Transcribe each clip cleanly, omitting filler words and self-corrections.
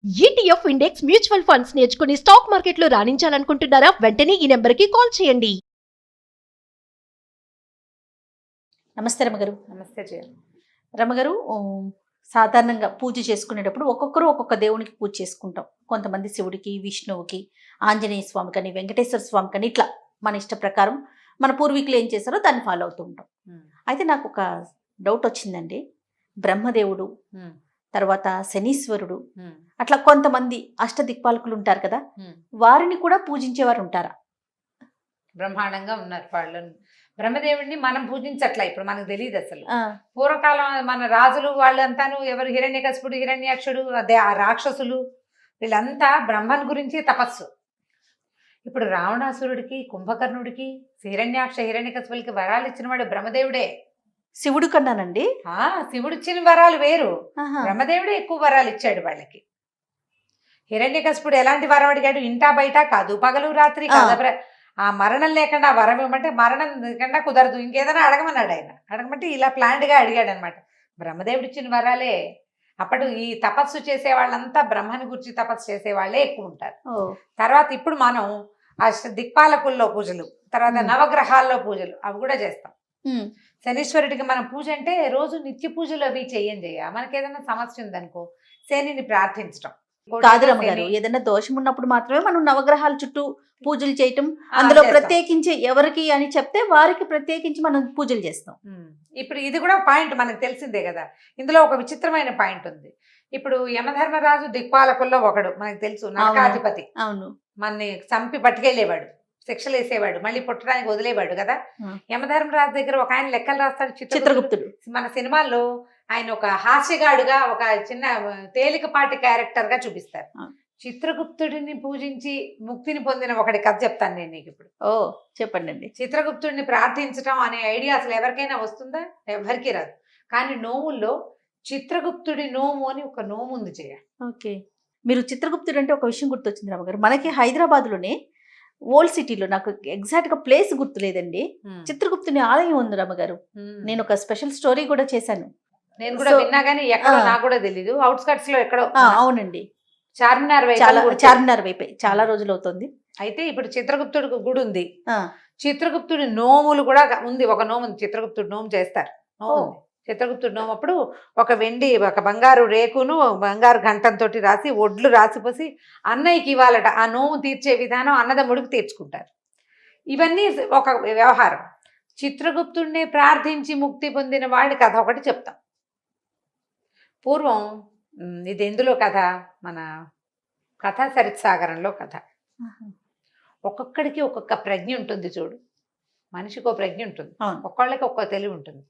ETF index mutual funds నేర్చుకుని stock మార్కెట్లో రాణించాలనుకుంటున్నారా? వెంటనే ఈ నెంబర్కి కాల్ చేయండి. నమస్తే రమగారు. నమస్తే జయ. రమగారు, సాధారణంగా పూజ చేసుకునేటప్పుడు ఒక్కొక్కరు ఒక్కొక్క దేవునికి పూజ చేసుకుంటాం. కొంతమంది శివుడికి, విష్ణువుకి, ఆంజనేయ స్వామి కానీ, వెంకటేశ్వర స్వామి కానీ, ఇట్లా మన ఇష్ట ప్రకారం మన పూర్వీకులు ఏం చేశారో దాన్ని ఫాలో అవుతూ ఉంటాం. అయితే నాకు ఒక డౌట్ వచ్చిందండి. బ్రహ్మదేవుడు, తర్వాత శనీశ్వరుడు, అట్లా కొంతమంది అష్టదిక్పాలకులు ఉంటారు కదా, వారిని కూడా పూజించేవారు ఉంటారా? బ్రహ్మాండంగా ఉన్నారు వాళ్ళు. బ్రహ్మదేవుడిని మనం పూజించట్లా, ఇప్పుడు మనకు తెలియదు అసలు. పూర్వకాలం మన రాజులు వాళ్ళంతాను ఎవరు, హిరణ్యకశిపుడు, హిరణ్యాక్షుడు, అదే ఆ రాక్షసులు, వీళ్ళంతా బ్రహ్మన్ గురించి తపస్సు. ఇప్పుడు రావణాసురుడికి, కుంభకర్ణుడికి, హిరణ్యాక్ష హిరణ్యకశిపులకి వరాలు ఇచ్చిన వాడు బ్రహ్మదేవుడే. శివుడు కన్నానండి. శివుడు ఇచ్చిన వరాలు వేరు, బ్రహ్మదేవుడే ఎక్కువ వరాలు ఇచ్చాడు వాళ్ళకి. హిరణ్యకశిపుడు ఎలాంటి వరం అడిగాడు? ఇంటా బయట కాదు, పగలు రాత్రి కాదు, ఆ మరణం లేకుండా వరం ఇవ్వమంటే మరణం లేకుండా కుదరదు, ఇంకేదైనా అడగమన్నాడు ఆయన. అడగమంటే ఇలా ప్లాంట్గా అడిగాడు అనమాట. బ్రహ్మదేవుడు ఇచ్చిన వరాలే. అప్పుడు ఈ తపస్సు చేసే వాళ్ళంతా బ్రహ్మని గురించి తపస్సు చేసే వాళ్ళే ఎక్కువ ఉంటారు. తర్వాత ఇప్పుడు మనం దిక్పాలకుల్లో పూజలు, తర్వాత నవగ్రహాల్లో పూజలు అవి కూడా చేస్తాం. శనీశ్వరుడికి మనం పూజ అంటే రోజు నిత్య పూజలు అవి చెయ్యం. మనకి ఏదైనా సమస్య ఉందనుకో శనిని ప్రార్థించడం కాదు రమ్మగారు. ఏదైనా దోషం ఉన్నప్పుడు మాత్రమే మనం నవగ్రహాల చుట్టూ పూజలు చేయటం, అందులో ప్రత్యేకించి ఎవరికి అని చెప్తే వారికి ప్రత్యేకించి మనం పూజలు చేస్తాం. ఇప్పుడు ఇది కూడా పాయింట్ మనకు తెలిసిందే కదా. ఇందులో ఒక విచిత్రమైన పాయింట్ ఉంది. ఇప్పుడు యమధర్మరాజు దిక్పాలకుల్లో ఒకడు, మనకు తెలుసు, నరకాధిపతి. అవును, మనని చంపి పట్టుకెళ్ళేవాడు, శిక్షలు వేసేవాడు, మళ్ళీ పుట్టడానికి వదిలేవాడు కదా. యమధర్మరాజు దగ్గర ఒక ఆయన లెక్కలు రాస్తాడు, చిత్రగుప్తుడు. మన సినిమాల్లో ఆయన ఒక హాస్యగాడుగా, ఒక చిన్న తేలికపాటి క్యారెక్టర్ గా చూపిస్తారు. చిత్రగుప్తుడిని పూజించి ముక్తిని పొందిన ఒకటి కథ చెప్తాను నేను నీకు ఇప్పుడు. చెప్పండి. చిత్రగుప్తుడిని ప్రార్థించడం అనే ఐడియా అసలు ఎవరికైనా వస్తుందా? ఎవరికి రాదు. కానీ నోముల్లో చిత్రగుప్తుడి నోము అని ఒక నోము ఉంది చేయ. ఓకే, మీరు చిత్రగుప్తుడు అంటే ఒక విషయం గుర్తొచ్చింది రామగారు. మనకి హైదరాబాద్ లోనే ఓల్డ్ సిటీలో, నాకు ఎగ్జాక్ట్ గా ప్లేస్ గుర్తులేదండి, చిత్రగుప్తుని ఆలయం ఉంది రమ్మగారు. నేను ఒక స్పెషల్ స్టోరీ కూడా చేశాను. నేను కూడా విన్నా కానీ ఎక్కడో నాకు కూడా తెలీదు. అవుట్స్కట్స్ లో ఎక్కడో. అవునండి, చార్మినార్ వైపే. చాలా రోజులు అవుతుంది. అయితే ఇప్పుడు చిత్రగుప్తుడి గుడి ఉంది. చిత్రగుప్తుడి నోములు కూడా ఉంది. ఒక నోము ఉంది, చిత్రగుప్తుడి నోము చేస్తారు. చిత్రగుప్తుడి నోము అప్పుడు ఒక బంగారు రేకును బంగారు గంటంతో రాసి ఒడ్లు రాసిపోసి అన్నయ్యకి ఇవ్వాలట. ఆ నోము తీర్చే విధానం అన్నదమ్ముడికి తీర్చుకుంటారు. ఇవన్నీ ఒక వ్యవహారం. చిత్రగుప్తుడిని ప్రార్థించి ముక్తి పొందిన వాడి కథ ఒకటి చెప్తాం. పూర్వం ఇది ఎందులో కథ, మన కథా సరిత్సాగరంలో కథ. ఒక్కొక్కడికి ఒక్కొక్క ప్రజ్ఞ ఉంటుంది చూడు, మనిషికి ఒక ప్రజ్ఞ ఉంటుంది, ఒక్కొక్కళ్ళకి ఒక్కొక్క తెలివి ఉంటుంది.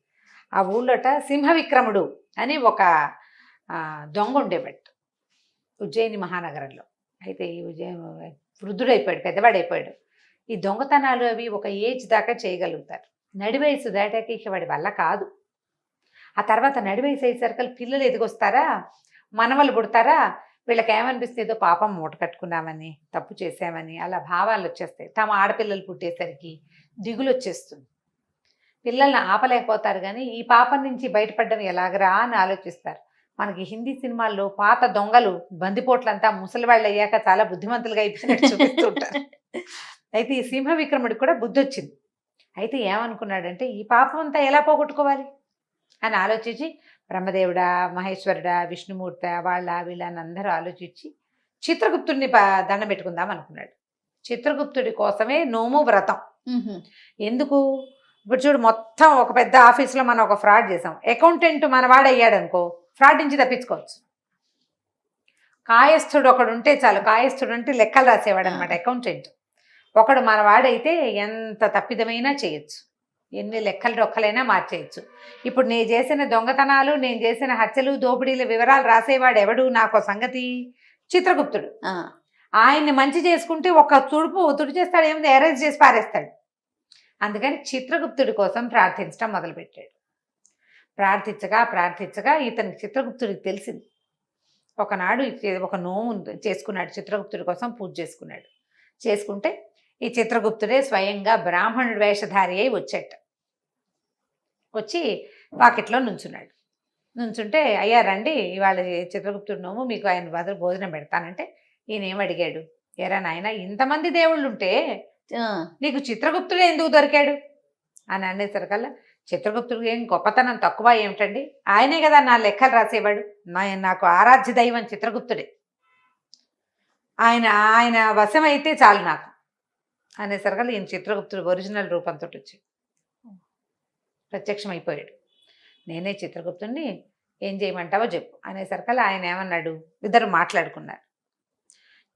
ఆ ఊళ్ళోట సింహవిక్రముడు అని ఒక దొంగ ఉండేవాడు ఉజ్జయిని మహానగరంలో. అయితే ఈ వృద్ధుడైపోయాడు, పెద్దవాడైపోయాడు. ఈ దొంగతనాలు అవి ఒక ఏజ్ దాకా చేయగలుగుతారు. నడివయసు దాటాక ఇక వాడి వల్ల కాదు. ఆ తర్వాత నడివయసు అయ్యేసరికి పిల్లలు ఎదిగొస్తారా, మనవలు పుడతారా, వీళ్ళకి ఏమనిపిస్తుంది, ఏదో పాపం మూట కట్టుకున్నామని, తప్పు చేసామని, అలా భావాలు వచ్చేస్తాయి. తమ ఆడపిల్లలు పుట్టేసరికి దిగులు వచ్చేస్తుంది. పిల్లల్ని ఆపలేకపోతారు, కానీ ఈ పాపం నుంచి బయటపడడం ఎలాగరా అని ఆలోచిస్తారు. మనకి హిందీ సినిమాల్లో పాత దొంగలు, బందిపోట్లంతా ముసలి వాళ్ళు అయ్యాక చాలా బుద్ధిమంతులుగా అయిపోయినట్టు చూపిస్తుంటారు. అయితే ఈ సింహ విక్రముడికి కూడా బుద్ధి వచ్చింది. అయితే ఏమనుకున్నాడంటే, ఈ పాపం అంతా ఎలా పోగొట్టుకోవాలి అని ఆలోచించి, బ్రహ్మదేవుడా, మహేశ్వరుడా, విష్ణుమూర్తి, వీళ్ళని అందరూ ఆలోచించి చిత్రగుప్తుడిని దండం పెట్టుకుందాం అనుకున్నాడు. చిత్రగుప్తుడి కోసమే నోము వ్రతం. ఎందుకు? ఇప్పుడు చూడు, మొత్తం ఒక పెద్ద ఆఫీసులో మనం ఒక ఫ్రాడ్ చేసాం. అకౌంటెంట్ మనవాడు అయ్యాడు అనుకో, ఫ్రాడ్ నుంచి తప్పించుకోవచ్చు. కాయస్థుడు ఒకడు ఉంటే చాలు. కాయస్థుడు అంటే లెక్కలు రాసేవాడు అనమాట, అకౌంటెంట్. ఒకడు మనవాడైతే ఎంత తప్పిదమైనా చేయొచ్చు, ఎన్ని లెక్కలు రొక్కలైనా మార్చేయచ్చు. ఇప్పుడు నేను చేసిన దొంగతనాలు, నేను చేసిన హత్యలు, దోపిడీల వివరాలు రాసేవాడు ఎవడు? నాకు సంగతి చిత్రగుప్తుడు. ఆయన్ని మంచి చేసుకుంటే ఒక తుడి చేస్తాడు, ఏముంది, అరేంజ్ చేసి పారేస్తాడు. అందుకని చిత్రగుప్తుడి కోసం ప్రార్థించడం మొదలుపెట్టాడు. ప్రార్థించగా ఇతనికి చిత్రగుప్తుడికి తెలిసింది. ఒకనాడు ఒక నోము చేసుకున్నాడు, చిత్రగుప్తుడి కోసం పూజ చేసుకుంటే ఈ చిత్రగుప్తుడే స్వయంగా బ్రాహ్మణుడి వేషధారి అయి వచ్చి వాకిట్లో నుంచున్నాడు. నుంచుంటే అయ్యా రండి ఇవాళ చిత్రగుప్తుడు నోము, మీకు ఆయన బదులు భోజనం పెడతానంటే ఈయన ఏమడిగాడు, ఎరా నాయన ఇంతమంది దేవుళ్ళు ఉంటే నీకు చిత్రగుప్తుడు ఎందుకు దొరికాడు అని అనేసరికల్లా, చిత్రగుప్తుడికి ఏం గొప్పతనం తక్కువ ఏమిటండి, ఆయనే కదా నా లెక్కలు రాసేవాడు, నాకు ఆరాధ్య దైవం చిత్రగుప్తుడే, ఆయన వశం అయితే చాలు నాకు అనేసరికల్లా ఈయన చిత్రగుప్తుడు ఒరిజినల్ రూపంతో వచ్చి ప్రత్యక్షమైపోయాడు. నేనే చిత్రగుప్తుడిని, ఏం చేయమంటావో చెప్పు అనేసరికల్లా ఆయన ఏమన్నాడు, ఇద్దరు మాట్లాడుకున్నారు.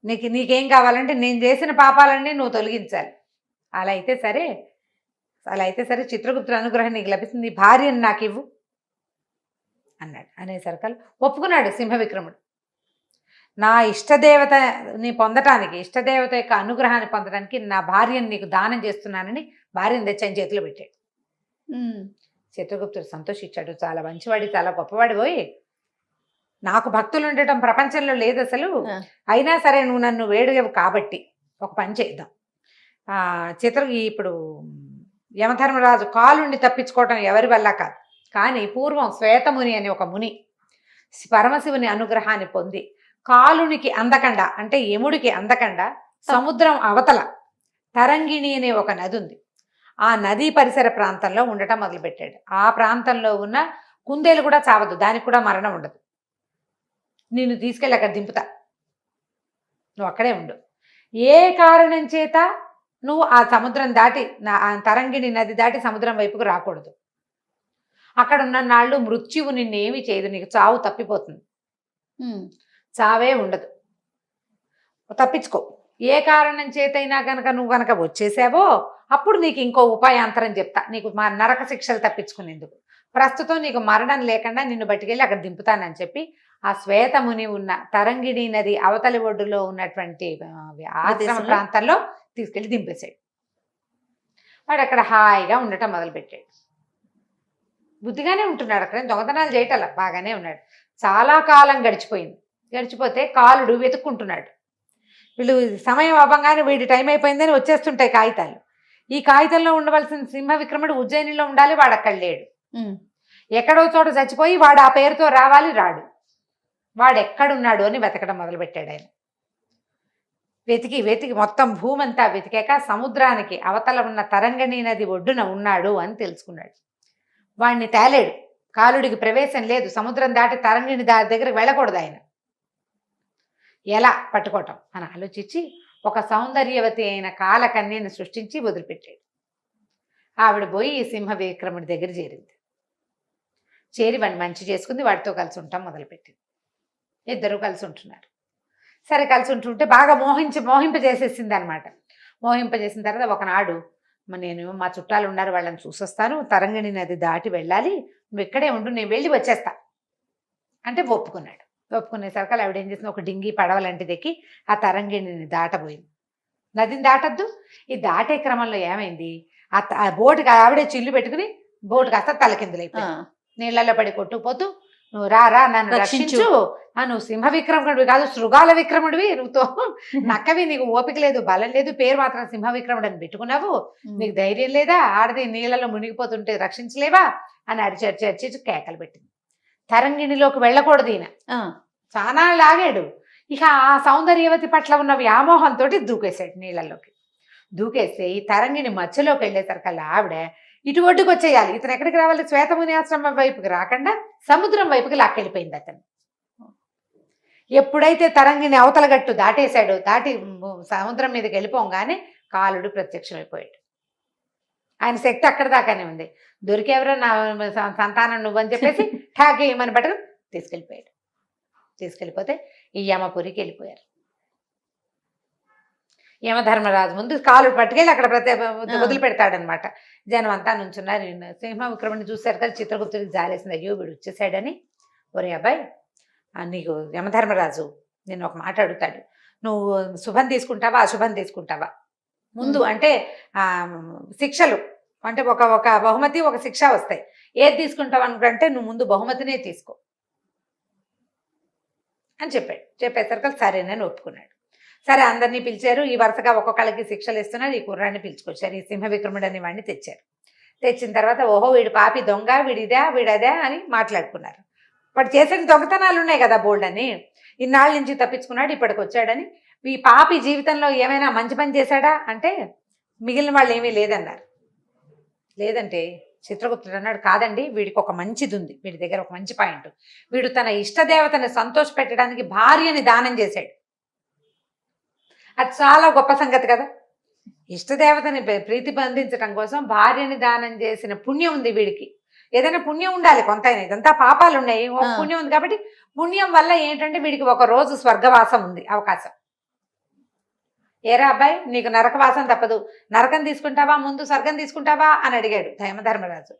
నీకేం కావాలంటే నేను చేసిన పాపాలన్నీ నువ్వు తొలగించాలి, అలా అయితే సరే చిత్రగుప్తుడి అనుగ్రహం నీకు లభిస్తుంది, భార్యను నాకు ఇవ్వు అన్నాడు. అనేసరికల్లా ఒప్పుకున్నాడు సింహవిక్రముడు. నా ఇష్టదేవతని పొందటానికి, ఇష్టదేవత యొక్క అనుగ్రహాన్ని పొందడానికి నా భార్యను నీకు దానం చేస్తున్నానని భార్యను తెచ్చి ఆయన చేతిలో పెట్టాడు. చిత్రగుప్తుడు సంతోషించాడు, చాలా మంచివాడి, చాలా గొప్పవాడి, పోయి నాకు భక్తులు ఉండటం ప్రపంచంలో లేదు అసలు, అయినా సరే నువ్వు నన్ను వేడుగవు కాబట్టి ఒక పని చేద్దాం. ఇప్పుడు యమధర్మరాజు కాలుండి తప్పించుకోవటం ఎవరి వల్ల కాదు, కానీ పూర్వం శ్వేతముని అని ఒక ముని పరమశివుని అనుగ్రహాన్ని పొంది కాలునికి అందకుండా, అంటే యముడికి అందకుండా సముద్రం అవతల తరంగిణి అనే ఒక నది ఉంది, ఆ నదీ పరిసర ప్రాంతంలో ఉండటం మొదలుపెట్టాడు. ఆ ప్రాంతంలో ఉన్న కుందేలు కూడా చావదు, దానికి కూడా మరణం ఉండదు, నిన్ను తీసుకెళ్ళి అక్కడ దింపుతా, నువ్వు అక్కడే ఉండు, ఏ కారణం చేత నువ్వు ఆ సముద్రం దాటి ఆ తరంగిణి నది దాటి సముద్రం వైపుకు రాకూడదు, అక్కడ ఉన్న నాళ్ళు మృత్యువు నిన్నేమి చేయదు, నీకు చావు తప్పిపోతుంది, చావే ఉండదు, తప్పించుకో, ఏ కారణం చేతైనా కనుక నువ్వు కనుక వచ్చేసావో అప్పుడు నీకు ఇంకో ఉపాయాంతరం చెప్తా, నీకు నరక శిక్షలు తప్పించుకునేందుకు, ప్రస్తుతం నీకు మరణం లేకుండా నిన్ను బయటికెళ్ళి అక్కడ దింపుతానని చెప్పి ఆ శ్వేతముని ఉన్న తరంగిణి నది అవతలి ఒడ్డులో ఉన్నటువంటి ఆశ్రమ ప్రాంతంలో తీసుకెళ్ళి దింపేశాడు. వాడు అక్కడ హాయిగా ఉండటం మొదలుపెట్టాడు, బుద్ధిగానే ఉంటున్నాడు, అక్కడ దొంగతనాలు చేయటం బాగానే ఉన్నాడు. చాలా కాలం గడిచిపోతే కాలుడు వెతుక్కుంటున్నాడు, వీళ్ళు సమయం అవ్వగానే వీడి టైం అయిపోయిందని వచ్చేస్తుంటాయి కాగితాలు, ఈ కాగితంలో ఉండవలసిన సింహవిక్రముడు ఉజ్జయినిలో ఉండాలి, వాడు అక్కడ లేడు, ఎక్కడో చోట చచ్చిపోయి వాడు ఆ పేరుతో రావాలి, రాడు, వాడు ఎక్కడున్నాడు అని వెతకడం మొదలుపెట్టాడు. ఆయన వెతికి మొత్తం భూమి అంతా వెతికాక సముద్రానికి అవతల ఉన్న తరంగిణి నది ఒడ్డున ఉన్నాడు అని తెలుసుకున్నాడు. వాడిని తేలేడు, కాలుడికి ప్రవేశం లేదు, సముద్రం దాటి తరంగిణి దగ్గరికి వెళ్ళకూడదు, ఆయన ఎలా పట్టుకోవటం అని ఆలోచించి ఒక సౌందర్యవతి అయిన కాలకన్యని సృష్టించి వదిలిపెట్టాడు. ఆవిడ పోయి ఈ సింహ విక్రముడి దగ్గర చేరి వాడిని మంచి చేసుకుంది, వాడితో కలిసి ఉంటాం మొదలుపెట్టింది. ఇద్దరు కలిసి ఉంటున్నారు. సరే కలిసి ఉంటుంటే బాగా మోహింపజేసేసింది అనమాట. మోహింపజేసిన తర్వాత ఒకనాడు నేను మా చుట్టాలు ఉన్నారు, వాళ్ళని చూసొస్తాను, తరంగిణి నది దాటి వెళ్ళాలి, నువ్వు ఇక్కడే ఉండు, నేను వెళ్ళి వచ్చేస్తా అంటే ఒప్పుకున్నాడు. ఒప్పుకునేసరికి ఆవిడ ఏం చేసింది, ఒక డింగి పడవలాంటిది ఎక్కి ఆ తరంగిణిని దాటబోయింది. నదిని దాటద్దు, ఈ దాటే క్రమంలో ఏమైంది, ఆ బోటుకి ఆవిడే చిల్లు పెట్టుకుని బోటు కాస్త తలకిందులైపోయింది, నీళ్లలో పడి కొట్టుకుపోతూ, నువ్వు రా నన్ను రక్షించు, నువ్వు సింహ విక్రముడివి కాదు శృగాల విక్రముడివి, నువ్వుతో నక్కవి, నీకు ఓపిక లేదు, బలం లేదు, పేరు మాత్రం సింహ విక్రముడు అని పెట్టుకున్నావు, నీకు ధైర్యం లేదా, ఆడది నీళ్ళలో మునిగిపోతుంటే రక్షించలేవా అని అరిచి కేకలు పెట్టింది. తరంగిణిలోకి వెళ్ళకూడదు ఈయన, చాలా లాగాడు. ఇక ఆ సౌందర్యవతి పట్ల ఉన్న వ్యామోహంతో దూకేశాడు నీళ్ళల్లోకి. దూకేస్తే ఈ తరంగిణి మధ్యలోకి వెళ్ళేసరికల్లా ఆవిడ ఇటు ఒడ్డుకు వచ్చేయాలి, ఇతను ఎక్కడికి రావాలి, శ్వేతముని ఆశ్రమం వైపుకి రాకుండా సముద్రం వైపుకి లాక్కెళ్ళిపోయింది అతను. ఎప్పుడైతే తరంగిణి అవతల గట్టు దాటేశాడో, దాటి సముద్రం మీదకి వెళ్ళిపోగానే కాలుడు ప్రత్యక్షమైపోయాడు. ఆయన శక్తి అక్కడ దాకానే ఉంది, దొరికేవరో నా సంతానం నువ్వని చెప్పేసి ఠాకి ఏమని పట్టుకుని తీసుకెళ్ళిపోయాడు. తీసుకెళ్ళిపోతే ఈ యమపురికి వెళ్ళిపోయారు. యమధర్మరాజు ముందు కాలు పట్టుకెళ్ళి అక్కడ వదిలిపెడతాడనమాట. జనం అంతా నుంచున్నారు. సింహ విక్రముని చూశారు కదా, చిత్రగుప్తుడికి జాలేసింది, అయ్యో వీడు వచ్చేసాడని. ఒరే అబ్బాయి, నీకు యమధర్మరాజు నేను ఒక మాట అడుగుతాడు, నువ్వు శుభం తీసుకుంటావా అశుభం తీసుకుంటావా ముందు అంటే శిక్షలు అంటే ఒక బహుమతి ఒక శిక్ష వస్తాయి, ఏది తీసుకుంటావు అనుకుంటే నువ్వు ముందు బహుమతినే తీసుకో అని చెప్పాడు. చెప్పేసరికి సరేనని ఒప్పుకున్నాడు. సరే అందరినీ పిలిచారు, ఈ వరుసగా ఒక్కొక్కళ్ళకి శిక్షలు ఇస్తున్నారు. ఈ కుర్రాన్ని పిలుచుకొచ్చారు, ఈ సింహ విక్రముడు అనే వాడిని తెచ్చారు. తెచ్చిన తర్వాత ఓహో వీడు పాపి దొంగ, వీడిదా వీడదా అని మాట్లాడుకున్నారు. వాడు చేసిన దొంగతనాలు ఉన్నాయి కదా బోల్డ్ అని, ఇన్నాళ్ళ నుంచి తప్పించుకున్నాడు, ఇప్పటికి వచ్చాడని. ఈ పాపి జీవితంలో ఏమైనా మంచి పని చేశాడా అంటే మిగిలిన వాళ్ళు ఏమీ లేదన్నారు. లేదంటే చిత్రగుప్తుడు అన్నాడు, కాదండి, వీడికి ఒక మంచిది ఉంది, వీడి దగ్గర ఒక మంచి పాయింట్. వీడు తన ఇష్టదేవతని సంతోష పెట్టడానికి భార్యని దానం చేశాడు. అది చాలా గొప్ప సంగతి కదా. ఇష్టదేవతని ప్రీతి బంధించడం కోసం భార్యని దానం చేసిన పుణ్యం ఉంది వీడికి. ఏదైనా పుణ్యం ఉండాలి కొంతైనా, ఇదంతా పాపాలు ఉన్నాయి, ఒక పుణ్యం ఉంది కాబట్టి పుణ్యం వల్ల ఏంటంటే వీడికి ఒక రోజు స్వర్గవాసం ఉంది అవకాశం. ఏరా అబ్బాయి, నీకు నరకవాసం తప్పదు, నరకం తీసుకుంటావా ముందు స్వర్గం తీసుకుంటావా అని అడిగాడు యమధర్మరాజు.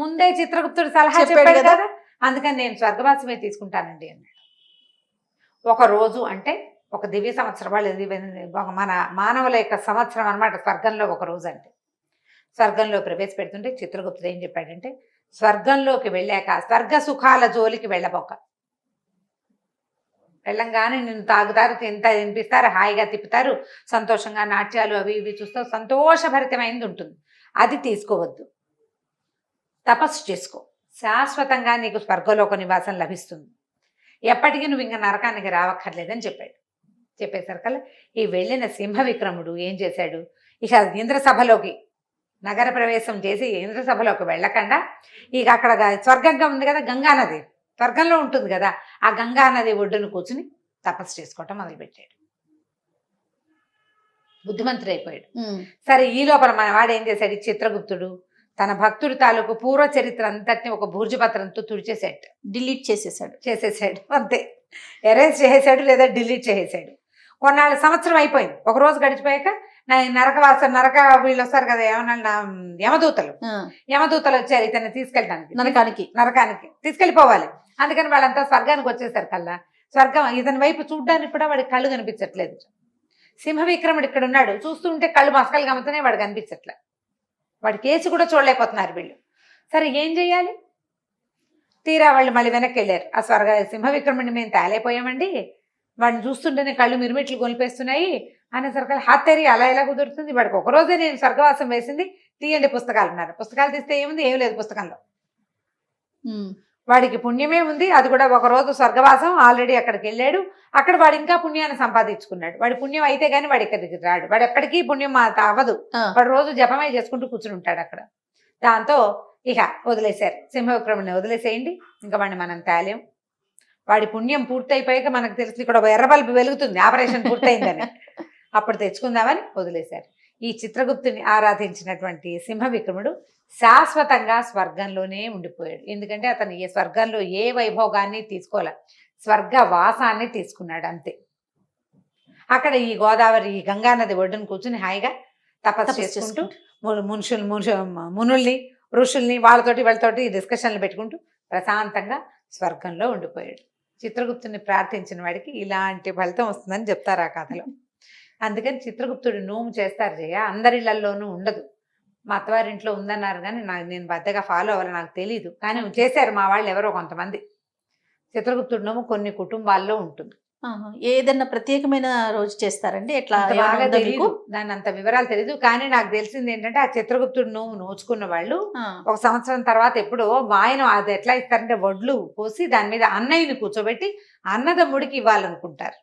ముందే చిత్రగుప్తుడు సలహా చెప్పాడు కదా, అందుకని నేను స్వర్గవాసమే తీసుకుంటానండి అన్నాడు. ఒక రోజు అంటే ఒక దివ్య సంవత్సరం, వాళ్ళు మన మానవుల యొక్క సంవత్సరం అనమాట స్వర్గంలో ఒక రోజు అంటే. స్వర్గంలో ప్రవేశపెడుతుంటే చిత్రగుప్తుడు ఏం చెప్పాడంటే, స్వర్గంలోకి వెళ్ళాక స్వర్గ సుఖాల జోలికి వెళ్ళబోక, వెళ్ళంగానే నిన్ను తాగుతారు, తినిపిస్తారు, హాయిగా తిప్పుతారు, సంతోషంగా నాట్యాలు అవి ఇవి చూస్తావు, సంతోషభరితమైనది ఉంటుంది, అది తీసుకోవద్దు. తపస్సు చేసుకో, శాశ్వతంగా నీకు స్వర్గలోక నివాసం లభిస్తుంది, ఎప్పటికీ నువ్వు ఇంకా నరకానికి రావక్కర్లేదని చెప్పాడు. చెప్పేసరికల్లా ఈ వెళ్ళిన సింహ విక్రముడు ఏం చేశాడు, ఇక ఇంద్రసభలోకి నగర ప్రవేశం చేసి ఇంద్రసభలోకి వెళ్ళకుండా ఇక అక్కడ స్వర్గంగా ఉంది కదా గంగా నది, స్వర్గంలో ఉంటుంది కదా, ఆ గంగా నది ఒడ్డును కూర్చుని తపస్సు చేసుకోవటం మొదలుపెట్టాడు. బుద్ధిమంతుడైపోయాడు. సరే, ఈ లోపల మన వాడు ఏం చేశాడు, చిత్రగుప్తుడు తన భక్తుడి తాలూకు పూర్వ చరిత్ర అంతటిని ఒక భూర్జపత్రంతో తుడిచేసాడు, డిలీట్ చేసేసాడు. అంతే, ఎరేజ్ చేసేసాడు లేదా డిలీట్ చేసేసాడు. కొన్నాళ్ళు సంవత్సరం అయిపోయింది, ఒక రోజు గడిచిపోయాక నరక వీళ్ళు వస్తారు కదా, ఏమన్నా యమదూతలు వచ్చారు ఇతన్ని తీసుకెళ్ళడానికి, నరకానికి తీసుకెళ్ళిపోవాలి. అందుకని వాళ్ళంతా స్వర్గానికి వచ్చేసారు కల్లా. స్వర్గం ఇతని వైపు చూడ్డానికి కూడా వాడికి కళ్ళు కనిపించట్లేదు. సింహ విక్రముడు ఇక్కడ ఉన్నాడు, చూస్తుంటే కళ్ళు మసకలు గమ్ముతున్నాయి, వాడు కనిపించట్లే, వాడి కేసు కూడా చూడలేకపోతున్నారు వీళ్ళు. సరే, ఏం చెయ్యాలి? తీరా వాళ్ళు మళ్ళీ వెనక్కి వెళ్ళారు. ఆ సింహ విక్రముడిని మేము తేలైపోయామండి, వాడిని చూస్తుంటేనే కళ్ళు మిరుమిట్లు గొలిపేస్తున్నాయి అనేసరికి హాత్తేరి అలా ఎలా కుదురుతుంది, వాడికి ఒకరోజే నేను స్వర్గవాసం వేసింది, తీయండి పుస్తకాలు అన్నారు. పుస్తకాలు తీస్తే ఏముంది, ఏం లేదు పుస్తకంలో. వాడికి పుణ్యమే ఉంది, అది కూడా ఒకరోజు స్వర్గవాసం, ఆల్రెడీ అక్కడికి వెళ్ళాడు, అక్కడ వాడు ఇంకా పుణ్యాన్ని సంపాదించుకున్నాడు. వాడి పుణ్యం అయితే కానీ వాడు ఇక్కడికి రాడు, వాడు ఎప్పటికీ పుణ్యం అవ్వదు, వాడు రోజు జపమే చేసుకుంటూ కూర్చుని ఉంటాడు అక్కడ. దాంతో ఇక వదిలేశారు, సింహవిక్రముని వదిలేసేయండి, ఇంకా వాడిని మనం తేలేం, వాడి పుణ్యం పూర్తయిపోయాక మనకు తెలిసి ఇక్కడ ఎర్ర బల్బు వెలుగుతుంది, ఆపరేషన్ పూర్తయిందని, అప్పుడు తెచ్చుకుందామని వదిలేశారు. ఈ చిత్రగుప్తుని ఆరాధించినటువంటి సింహ విక్రముడు శాశ్వతంగా స్వర్గంలోనే ఉండిపోయాడు. ఎందుకంటే అతను ఈ స్వర్గంలో ఏ వైభోగాన్ని తీసుకోలే, స్వర్గవాసాన్ని తీసుకున్నాడు అంతే. అక్కడ ఈ గోదావరి ఈ గంగానది ఒడ్డును కూర్చుని హాయిగా తపస్సు చేసుకుంటూ మునుల్ని ఋషుల్ని వీళ్ళతోటి డిస్కషన్లు పెట్టుకుంటూ ప్రశాంతంగా స్వర్గంలో ఉండిపోయాడు. చిత్రగుప్తుని ప్రార్థించిన వాడికి ఇలాంటి ఫలితం వస్తుందని చెప్తారు ఆ కథలో. అందుకని చిత్రగుప్తుడు నోము చేస్తారు జయ, అందరిళ్లలోనూ ఉండదు. మా అత్తవారింట్లో ఉందన్నారు కానీ నేను పెద్దగా ఫాలో అవ్వాలి, నాకు తెలీదు, కానీ చేశారు మా వాళ్ళు ఎవరో కొంతమంది. చిత్రగుప్తుడు నోము కొన్ని కుటుంబాల్లో ఉంటుంది. ఏదన్నా ప్రత్యేకమైన రోజు చేస్తారండి, ఎట్లా బాగా తెలియదు, దాని అంత వివరాలు తెలీదు, కానీ నాకు తెలిసింది ఏంటంటే ఆ చిత్రగుప్తుడు నోము నోచుకున్న వాళ్ళు ఒక సంవత్సరం తర్వాత ఎప్పుడో వాయనం అది ఎట్లా ఇస్తారంటే వడ్లు పోసి దాని మీద అన్నయ్యని కూర్చోబెట్టి అన్నదమ్ముడికి ఇవ్వాలనుకుంటారు.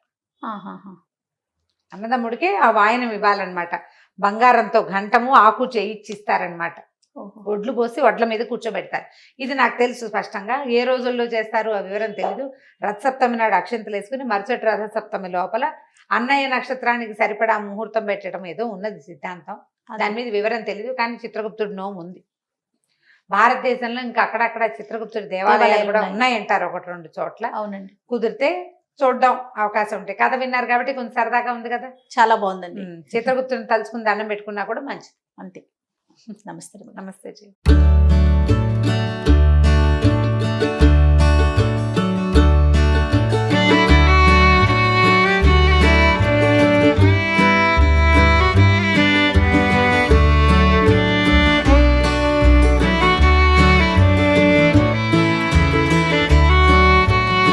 అన్నదమ్ముడికే ఆ వాయనం ఇవ్వాలన్నమాట, బంగారంతో ఘంటము ఆకు చేయిచ్చిస్తారనమాట, వడ్లు పోసి వడ్ల మీద కూర్చోబెడతారు. ఇది నాకు తెలుసు స్పష్టంగా, ఏ రోజుల్లో చేస్తారు ఆ వివరం తెలీదు. రథసప్తమి నాడు అక్షంతలు వేసుకుని మరుసటి రథసప్తమి లోపల అన్నయ్య నక్షత్రానికి సరిపడా ముహూర్తం పెట్టడం ఏదో ఉన్నది సిద్ధాంతం, దాని మీద వివరం తెలీదు. కానీ చిత్రగుప్తుడి నోము ఉంది భారతదేశంలో, ఇంకా అక్కడక్కడ చిత్రగుప్తుడి దేవాలయాలు కూడా ఉన్నాయంటారు 1-2 చోట్ల. అవునండి, కుదిరితే చూడడం అవకాశం ఉంటాయి. కథ విన్నారు కాబట్టి కొంచెం సరదాగా ఉంది కదా, చాలా బాగుందండి. చిత్రగుప్తుని తలుచుకుని దండం పెట్టుకున్నా కూడా మంచిది. అంతే. నమస్తే. నమస్తే.